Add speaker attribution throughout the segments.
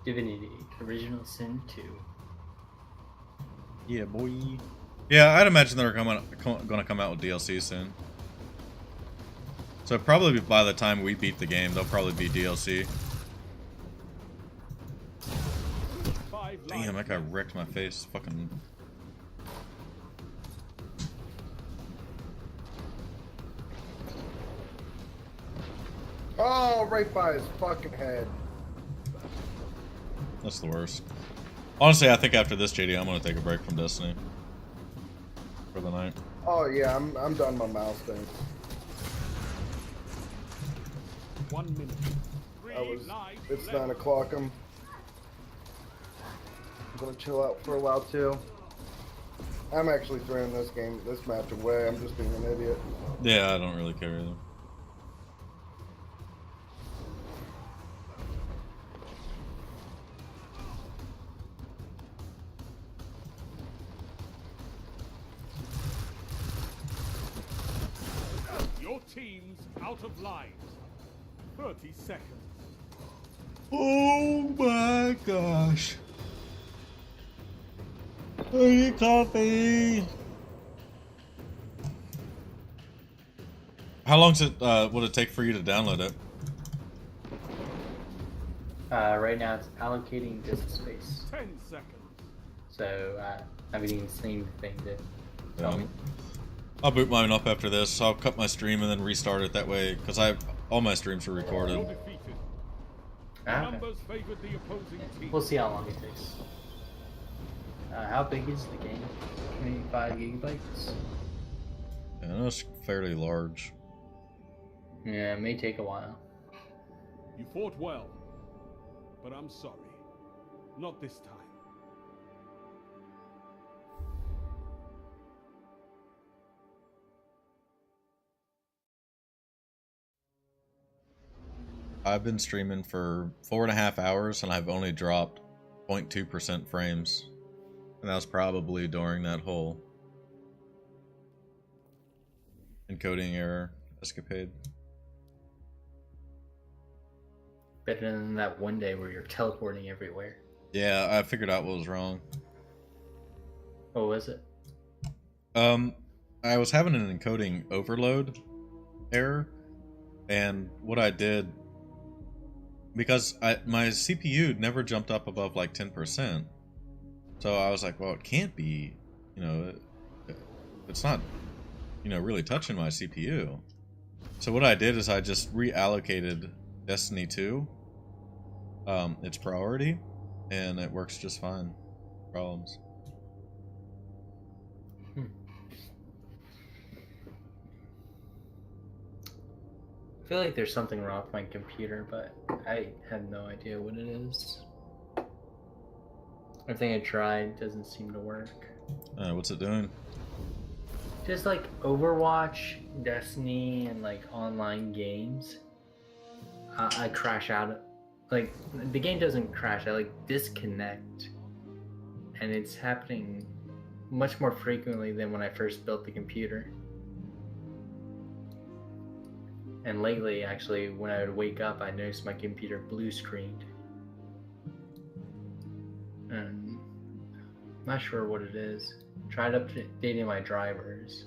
Speaker 1: Divinity Original Sin 2.
Speaker 2: Yeah, boy. Yeah, I'd imagine they're going to come out with DLC soon. So probably by the time we beat the game, there'll probably be DLC. Damn, that guy wrecked my face. Fucking.
Speaker 3: Oh, right by his fucking head.
Speaker 2: That's the worst. Honestly, I think after this, JD, I'm gonna take a break from Destiny for the night.
Speaker 3: Oh yeah, I'm done my mouse thing.
Speaker 4: 1 minute.
Speaker 3: It's 9 o'clock. I'm gonna chill out for a while too. I'm actually throwing this match away. I'm just being an idiot.
Speaker 2: Yeah, I don't really care either.
Speaker 4: Your team's out of line. 30 seconds.
Speaker 2: Oh my gosh. I need coffee. How long would it take for you to download it?
Speaker 1: Right now it's allocating disk space.
Speaker 4: 10 seconds.
Speaker 1: So I haven't even seen the thing to tell me.
Speaker 2: I'll boot mine up after this. I'll cut my stream and then restart it that way, because all my streams are recorded.
Speaker 4: You're defeated.
Speaker 1: Okay.
Speaker 4: Numbers favored the opposing team.
Speaker 1: We'll see how long it takes. How big is the game? 25 gigabytes?
Speaker 2: Yeah, it's fairly large.
Speaker 1: Yeah, it may take a while.
Speaker 4: You fought well, but I'm sorry. Not this time.
Speaker 2: I've been streaming for 4.5 hours and I've only dropped 0.2% frames. And that was probably during that whole encoding error escapade.
Speaker 1: Better than that one day where you're teleporting everywhere.
Speaker 2: Yeah, I figured out what was wrong.
Speaker 1: What was it?
Speaker 2: I was having an encoding overload error, and what I did, because my CPU never jumped up above like 10%, so I was like, well, it can't be, it's not, really touching my CPU. So what I did is I just reallocated Destiny 2, its priority, and it works just fine. Problems.
Speaker 1: I feel like there's something wrong with my computer, but I have no idea what it is. Everything I tried doesn't seem to work.
Speaker 2: What's it doing?
Speaker 1: Just like Overwatch, Destiny, and like online games, I crash out. Like the game doesn't crash, I like disconnect, and it's happening much more frequently than when I first built the computer. And lately, actually, when I would wake up, I noticed my computer blue screened. And I'm not sure what it is. Tried updating my drivers.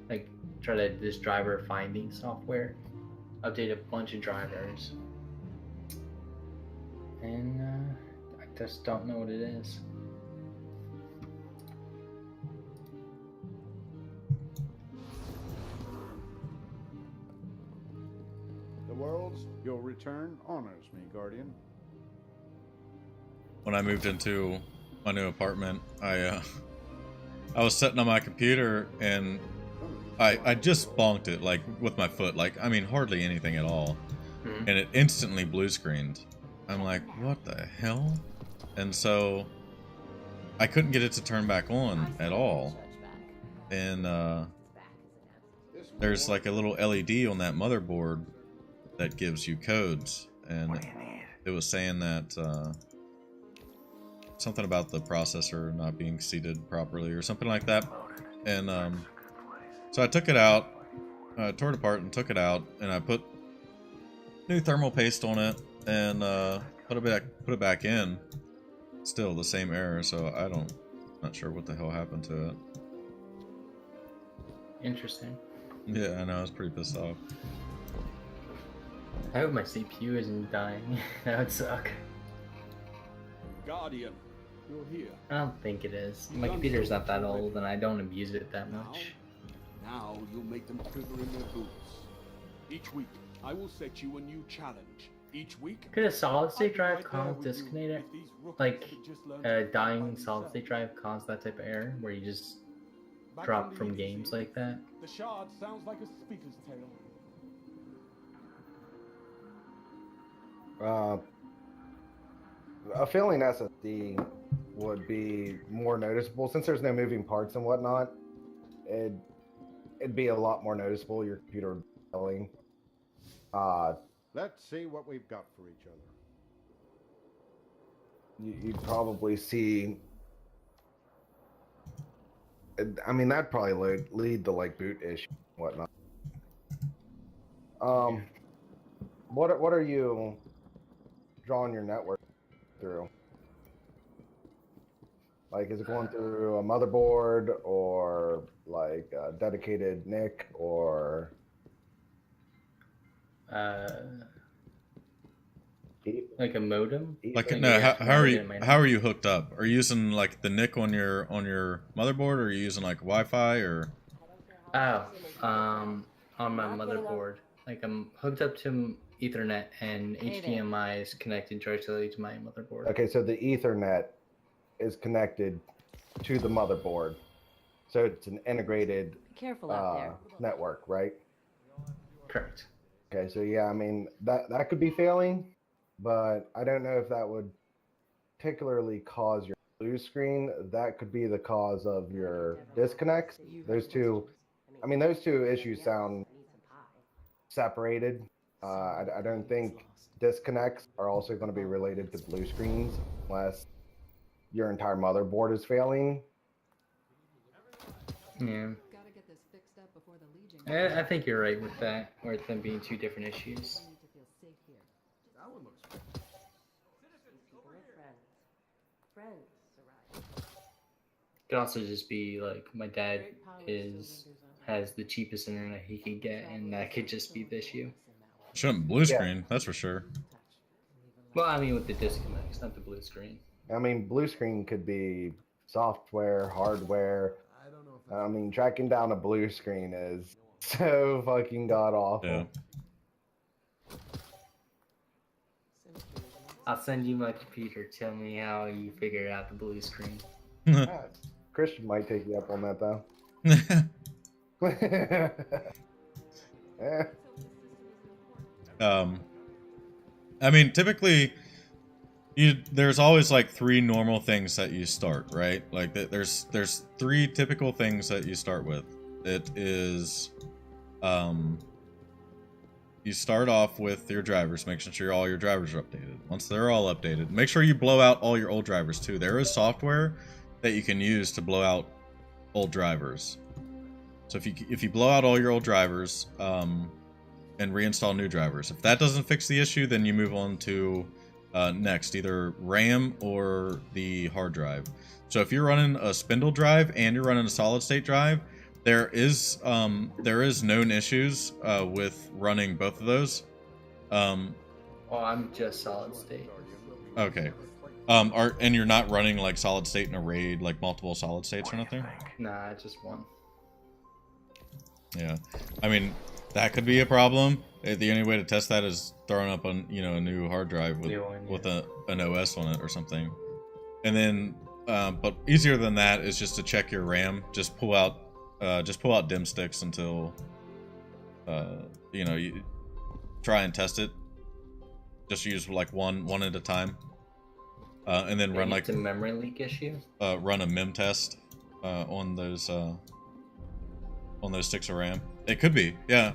Speaker 1: Like, tried this driver finding software. Update a bunch of drivers. And I just don't know what it is.
Speaker 5: Your return honors me, Guardian.
Speaker 2: When I moved into my new apartment, I was sitting on my computer and I just bonked it like with my foot, like I mean hardly anything at all, and it instantly blue screened. I'm like, what the hell? And so I couldn't get it to turn back on at all. And there's like a little LED on that motherboard that gives you codes, and it was saying that something about the processor not being seated properly or something like that. And so I took it out, tore it apart and took it out, and I put new thermal paste on it, and put it back in. Still the same error, so not sure what the hell happened to it.
Speaker 1: Interesting.
Speaker 2: Yeah, I know, I was pretty pissed off.
Speaker 1: I hope my CPU isn't dying. That would suck.
Speaker 4: Guardian, you're here.
Speaker 1: I don't think it is. My computer's not that old, and I don't abuse it that much.
Speaker 4: Now you'll make them quiver in their boots. Each week, I will set you a new challenge. Each week,
Speaker 1: Could a solid state
Speaker 4: I'll
Speaker 1: drive
Speaker 4: be right there
Speaker 1: cause
Speaker 4: with you
Speaker 1: disconnect?
Speaker 4: if these rookies
Speaker 1: Like,
Speaker 4: could just learn
Speaker 1: a
Speaker 4: to
Speaker 1: dying
Speaker 4: find
Speaker 1: solid state
Speaker 4: themselves.
Speaker 1: drive cause that type of error, where you just
Speaker 4: Back
Speaker 1: drop
Speaker 4: on the
Speaker 1: from
Speaker 4: EDC,
Speaker 1: games like that?
Speaker 4: The shard sounds like a speaker's tale.
Speaker 3: A failing SSD would be more noticeable since there's no moving parts and whatnot. It'd be a lot more noticeable. Your computer would be failing.
Speaker 5: Let's see what we've got for each other.
Speaker 3: You'd probably see. I mean, that'd probably lead to like boot issue and whatnot. What are you drawing your network through? Like, is it going through a motherboard or like a dedicated NIC or?
Speaker 1: Like a modem?
Speaker 2: Like,
Speaker 3: Ethernet?
Speaker 2: no,
Speaker 1: Yeah,
Speaker 2: how are you hooked up? Are you using like the NIC on your motherboard, or are you using like Wi-Fi or?
Speaker 1: Oh, on my motherboard. Like, I'm hooked up to Ethernet, and HDMI is connected directly to my motherboard.
Speaker 3: Okay, so the Ethernet is connected to the motherboard, so it's an integrated
Speaker 6: Careful out there.
Speaker 3: network, right?
Speaker 1: Correct.
Speaker 3: Okay, so yeah, I mean that could be failing, but I don't know if that would particularly cause your blue screen. That could be the cause of your disconnects. Those two issues sound separated. I don't think disconnects are also going to be related to blue screens unless your entire motherboard is failing.
Speaker 1: Yeah.
Speaker 6: Gotta get this fixed up before the Legion.
Speaker 1: I think you're right with that, or them being two different issues.
Speaker 6: I need to feel safe here.
Speaker 4: That one looks good.
Speaker 6: These people are friends. Friends, Sarai.
Speaker 1: Could also just be like my dad has the cheapest internet he could get, and that could just be the issue.
Speaker 2: Shouldn't blue screen, that's for sure.
Speaker 1: Well, I mean with the disconnects, not the blue screen.
Speaker 3: I mean, blue screen could be software, hardware. I mean, tracking down a blue screen is so fucking god awful.
Speaker 2: Yeah.
Speaker 1: I'll send you my computer. Tell me how you figured out the blue screen.
Speaker 3: Yeah, Christian might take you up on that though. Eh.
Speaker 2: I mean, typically, there's always like 3 normal things that you start, right? Like there's 3 typical things that you start with. It is, you start off with your drivers, making sure all your drivers are updated. Once they're all updated, make sure you blow out all your old drivers too. There is software that you can use to blow out old drivers. So if you blow out all your old drivers, and reinstall new drivers. If that doesn't fix the issue, then you move on to next, either RAM or the hard drive. So if you're running a spindle drive and you're running a solid state drive, there is known issues with running both of those.
Speaker 1: Oh, I'm just solid state.
Speaker 2: Okay. And you're not running like solid state in a RAID, like multiple solid states or nothing?
Speaker 1: Nah, just one.
Speaker 2: Yeah. I mean, that could be a problem. The only way to test that is throwing up a new hard drive with an OS on it or something. And then, but easier than that is just to check your RAM. Just pull out dim sticks until, you try and test it. Just use like one at a time, and then run like
Speaker 1: a memory leak issue.
Speaker 2: Run a mem test on those sticks of RAM. It could be, yeah.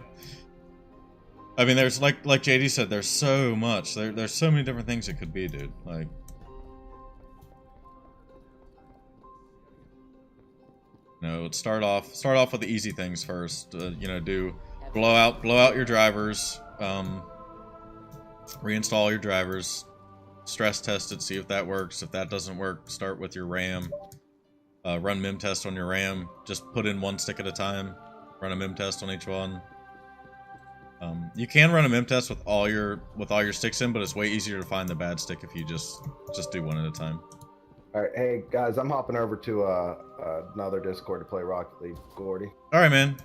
Speaker 2: I mean, there's like JD said, there's so much. There's so many different things it could be, dude. Like, start off with the easy things first. Do blow out your drivers, reinstall your drivers, stress test it, see if that works. If that doesn't work, start with your RAM. Run mim test on your RAM. Just put in one stick at a time. Run a mim test on each one. You can run a mim test with all your sticks in, but it's way easier to find the bad stick if you just do one at a time.
Speaker 3: All right, hey guys, I'm hopping over to another Discord to play Rocket League. Gordy.
Speaker 2: All right, man.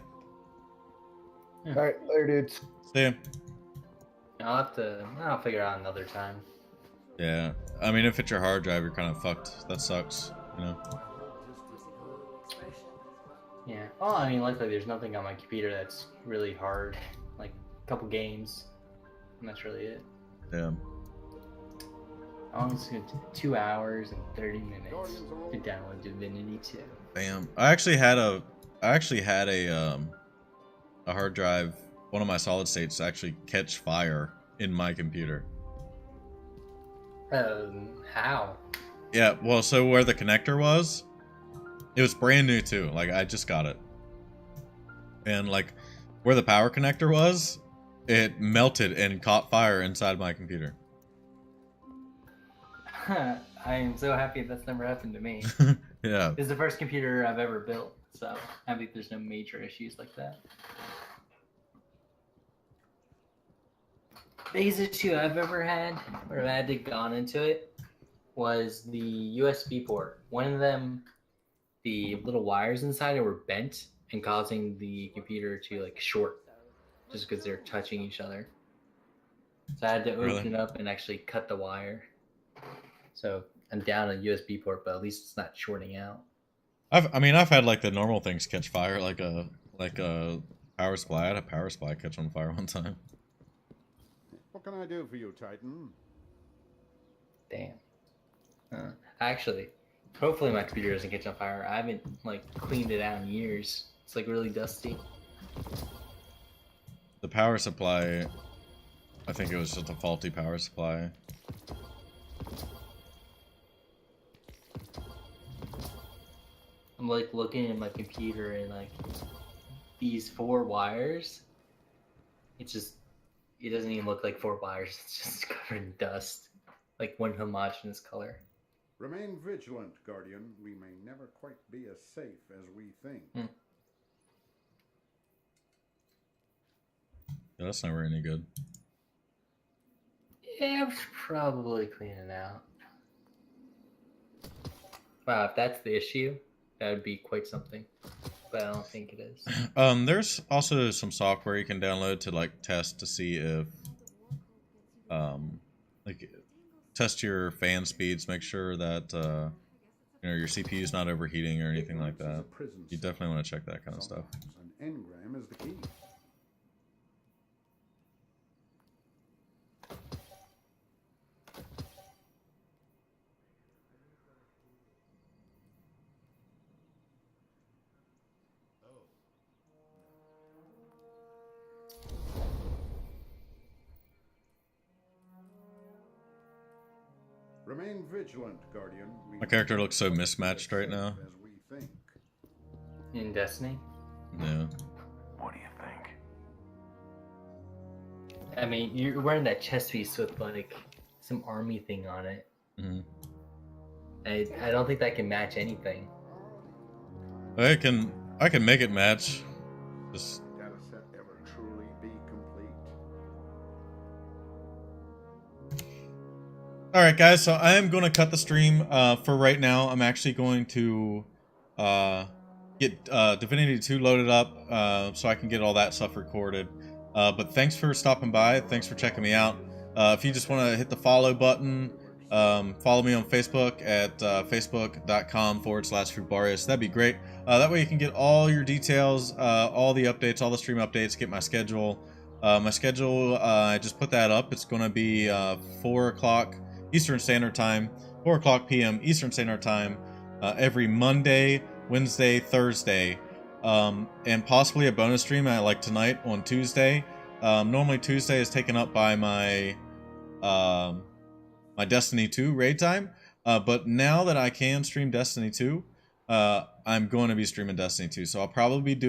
Speaker 3: All right, later, dudes.
Speaker 2: See ya.
Speaker 1: I'll figure out another time.
Speaker 2: Yeah, I mean, if it's your hard drive, you're kind of fucked. That sucks, you know.
Speaker 1: Yeah. Well, I mean, luckily there's nothing on my computer that's really hard. Like a couple games, and that's really it.
Speaker 2: Yeah.
Speaker 1: It's going to 2 hours and 30 minutes to download Divinity 2.
Speaker 2: Damn. I actually had a hard drive. One of my solid states actually catch fire in my computer.
Speaker 1: How?
Speaker 2: Yeah. Well, so where the connector was, it was brand new too. Like I just got it, and like where the power connector was, it melted and caught fire inside my computer.
Speaker 1: I am so happy that's never happened to me.
Speaker 2: Yeah.
Speaker 1: This is the first computer I've ever built, so I think there's no major issues like that. Biggest issue I've ever had, where I had to gone into it, was the USB port. One of them, the little wires inside it were bent and causing the computer to like short, just because they're touching each other. So I had to open it up and actually cut the wire. So I'm down a USB port, but at least it's not shorting out.
Speaker 2: I've had like the normal things catch fire, like a power supply. I had a power supply catch on fire one time.
Speaker 5: What can I do for you, Titan?
Speaker 1: Damn. Actually, hopefully my computer doesn't catch on fire. I haven't like cleaned it out in years. It's like really dusty.
Speaker 2: The power supply, I think it was just a faulty power supply.
Speaker 1: I'm like looking at my computer and like these 4 wires. It doesn't even look like 4 wires. It's just covered in dust, like one homogeneous color.
Speaker 5: Remain vigilant, Guardian. We may never quite be as safe as we think.
Speaker 2: Yeah, that's never any good.
Speaker 1: Yeah, I should probably clean it out. Wow, if that's the issue, that would be quite something. But I don't think it is.
Speaker 2: There's also some software you can download to like test to see if, like, test your fan speeds, make sure that your CPU is not overheating or anything like that. You definitely want to check that kind of stuff.
Speaker 5: An engram is the key. Remain vigilant, Guardian.
Speaker 2: My character looks so mismatched right now.
Speaker 5: As we think.
Speaker 1: In Destiny?
Speaker 2: Yeah.
Speaker 7: What do you think?
Speaker 1: I mean, you're wearing that chest piece with like some army thing on it.
Speaker 2: Mm-hmm.
Speaker 1: I don't think that can match anything.
Speaker 2: I can make it match. Just
Speaker 5: Data set ever truly be complete.
Speaker 2: all right, guys. So I am going to cut the stream for right now. I'm actually going to get Divinity 2 loaded up so I can get all that stuff recorded. But thanks for stopping by. Thanks for checking me out. If you just want to hit the follow button, follow me on Facebook at facebook.com/Frubarius. That'd be great. That way you can get all your details, all the updates, all the stream updates, get my schedule. I just put that up. It's going to be 4 o'clock Eastern Standard Time, 4 o'clock p.m. Eastern Standard Time, every Monday, Wednesday, Thursday, and possibly a bonus stream like tonight on Tuesday. Normally Tuesday is taken up by my my Destiny 2 raid time, but now that I can stream Destiny 2, I'm going to be streaming Destiny 2, so I'll probably be doing